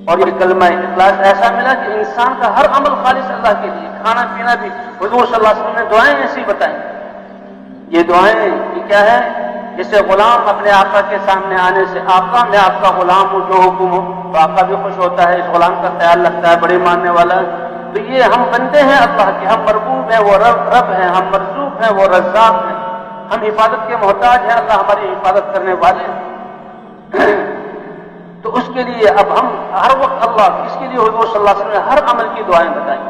اور یہ کلمہ اخلاص ایسا ملا کہ انسان کا ہر عمل خالص اللہ کے لیے، کھانا پینا بھی حضور صلی اللہ علیہ وسلم نے دعائیں ایسی بتائیں. یہ دعائیں یہ کیا ہے؟ جسے غلام اپنے آقا کے سامنے آنے سے، آقا میں آپ کا غلام ہوں، جو حکم ہو، تو آقا بھی خوش ہوتا ہے، اس غلام کا خیال رکھتا ہے، بڑے ماننے والا ہے. تو یہ ہم بندے ہیں اللہ کے، ہم مربوب ہیں، وہ رب ہیں، ہم مرزوق ہیں، وہ رزاق ہیں، ہم حفاظت کے محتاج ہیں، اللہ ہماری حفاظت کرنے والے ہیں. تو اس کے لیے اب ہم ہر وقت اللہ، اس کے لیے حضور صلی اللہ علیہ وسلم نے ہر عمل کی دعائیں بتائیں.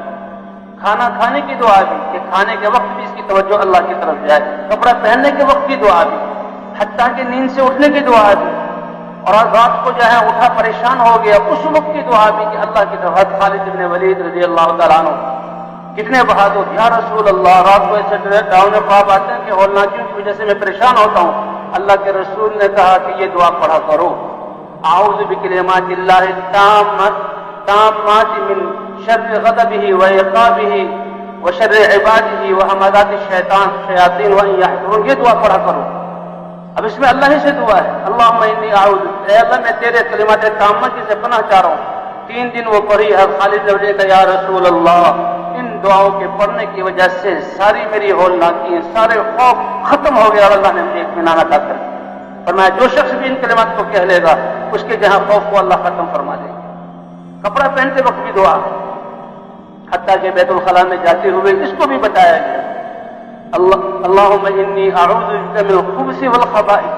کھانا کھانے کی دعا بھی کہ کھانے کے وقت بھی اس کی توجہ اللہ کی طرف جائے، کپڑا پہننے کے وقت کی دعا بھی، حتیٰ کہ نیند سے اٹھنے کی دعا بھی، اور رات کو جو ہے اٹھا پریشان ہو گیا اس وقت کی دعا بھی کہ اللہ کی طرف. خالد بن ولید رضی اللہ تعالیٰ عنہ کتنے بہادر، یا رسول اللہ، رات کو ایسے ڈراؤنے خواب آتے ہیں کہ ہولناکیوں کی وجہ سے میں پریشان ہوتا ہوں. اللہ کے رسول نے کہا کہ یہ دعا پڑھا کرو، اعوذ بکلمات اللہ التامات من شر غضبہ وعقابہ وشر عبادہ وہمزات الشیاطین وان یحضرون. یہ دعا پڑھا کرو. اب اس میں اللہ ہی سے دعا ہے، اللہم انی اعوذ، اے اللہ میں تیرے کلمات تامہ کی سے پناہ چاہ رہا ہوں. 3 دن وہ پڑھی ہے. خالد نے کہا یا رسول اللہ، ان دعاؤں کے پڑھنے کی وجہ سے ساری میری ہولناکی، سارے خوف ختم ہو گیا اور اللہ نے مجھے اطمینان عطا کر دیا. فرمایا جو شخص بھی ان کلمات کو کہہ لے گا اس کے جہاں خوف کو اللہ ختم فرما دے گا. کپڑا پہنتے وقت بھی دعا، حتیٰ کہ بیت الخلاء میں جاتے ہوئے اس کو بھی بتایا گیا، اللہم انی اعوذ بک من الخبث والخبائث.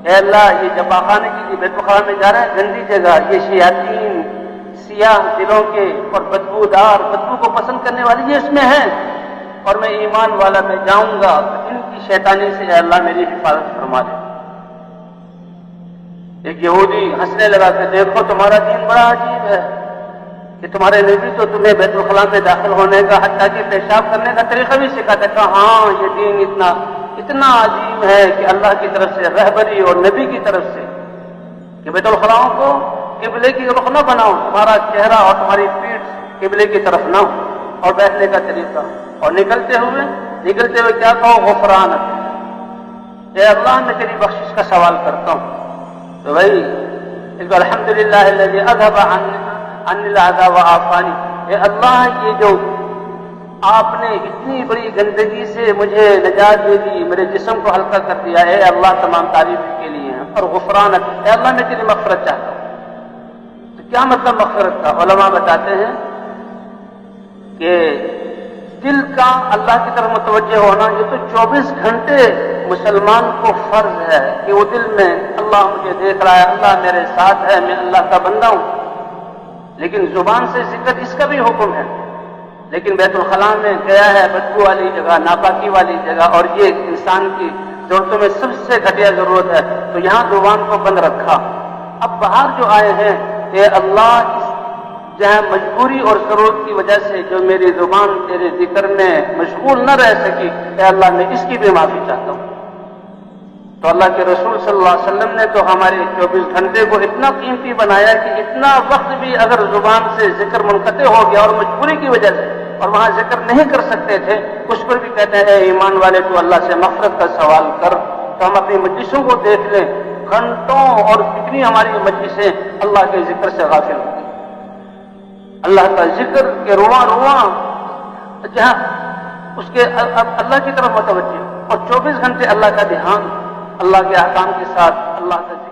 اے اللہ، یہ جب خانے کے لیے بیت الخلاء میں جا رہے ہیں، گندی جگہ، یہ شیاطین، سیاہ دلوں کے اور بدبودار، بدبو کو پسند کرنے والی یہ اس میں ہیں، اور میں ایمان والا میں جاؤں گا تو ان کی شیطانی سے اے اللہ میری حفاظت فرما دے. ایک یہودی ہنسنے لگا کہ دیکھو تمہارا دین بڑا عجیب ہے کہ تمہارے نبی تو تمہیں بیت الخلاء میں داخل ہونے کا، حتیٰ کہ پیشاب کرنے کا طریقہ بھی سکھاتا ہے. کہا ہاں، یہ دین اتنا عظیم ہے کہ اللہ کی طرف سے رہبری اور نبی کی طرف سے کہ بیت الخلاء کو قبلے کی رخ نہ بناؤ، تمہارا چہرہ اور تمہاری پیٹھ قبلے کی طرف نہ ہو، اور بیٹھنے کا طریقہ، اور نکلتے ہوئے کیا کہو؟ غفرانک، اے اللہ میں تیری بخشش کا سوال کرتا ہوں. تو بھائی الحمدللہ الذی اذھب عنی العذاب وعافانی. اے اللہ، یہ جو آپ نے اتنی بڑی گندگی سے مجھے نجات دے دی، میرے جسم کو ہلکا کر دیا، اے اللہ تمام تعریف کے لیے ہیں. اور غفرانک، اے اللہ میں تیری مغفرت چاہتا ہوں. تو کیا مطلب مغفرت کا؟ علماء بتاتے ہیں کہ دل کا اللہ کی طرف متوجہ ہونا یہ تو 24 گھنٹے مسلمان کو فرض ہے کہ وہ دل میں اللہ مجھے دیکھ رہا ہے، اللہ میرے ساتھ ہے، میں اللہ کا بندہ ہوں. لیکن زبان سے ذکر اس کا بھی حکم ہے. لیکن بیت الخلاء میں گیا ہے بدبو والی جگہ، ناپاکی والی جگہ، اور یہ انسان کی ضرورتوں میں سب سے گھٹیا ضرورت ہے، تو یہاں زبان کو بند رکھا. اب باہر جو آئے ہیں، اے اللہ، جہاں مجبوری اور ضرورت کی وجہ سے جو میری زبان تیرے ذکر میں مشغول نہ رہ سکی، اے اللہ میں اس کی بھی معافی چاہتا ہوں. تو اللہ کے رسول صلی اللہ علیہ وسلم نے تو ہمارے 24 گھنٹے کو اتنا قیمتی بنایا کہ اتنا وقت بھی اگر زبان سے ذکر منقطع ہو گیا اور مجبوری کی وجہ سے اور وہاں ذکر نہیں کر سکتے تھے، اس پر بھی کہتے ہیں اے ایمان والے تو اللہ سے مغفرت کا سوال کر. تو ہم اپنی مجلسوں کو دیکھ لیں، گھنٹوں اور کتنی ہماری مجلسیں اللہ کے ذکر سے غافل ہوتی، اللہ کا ذکر کے رواں جہاں اس کے اللہ کی طرف متوجہ، اور 24 گھنٹے اللہ کا دھیان، اللہ کے احکام کے ساتھ اللہ کا ذکر.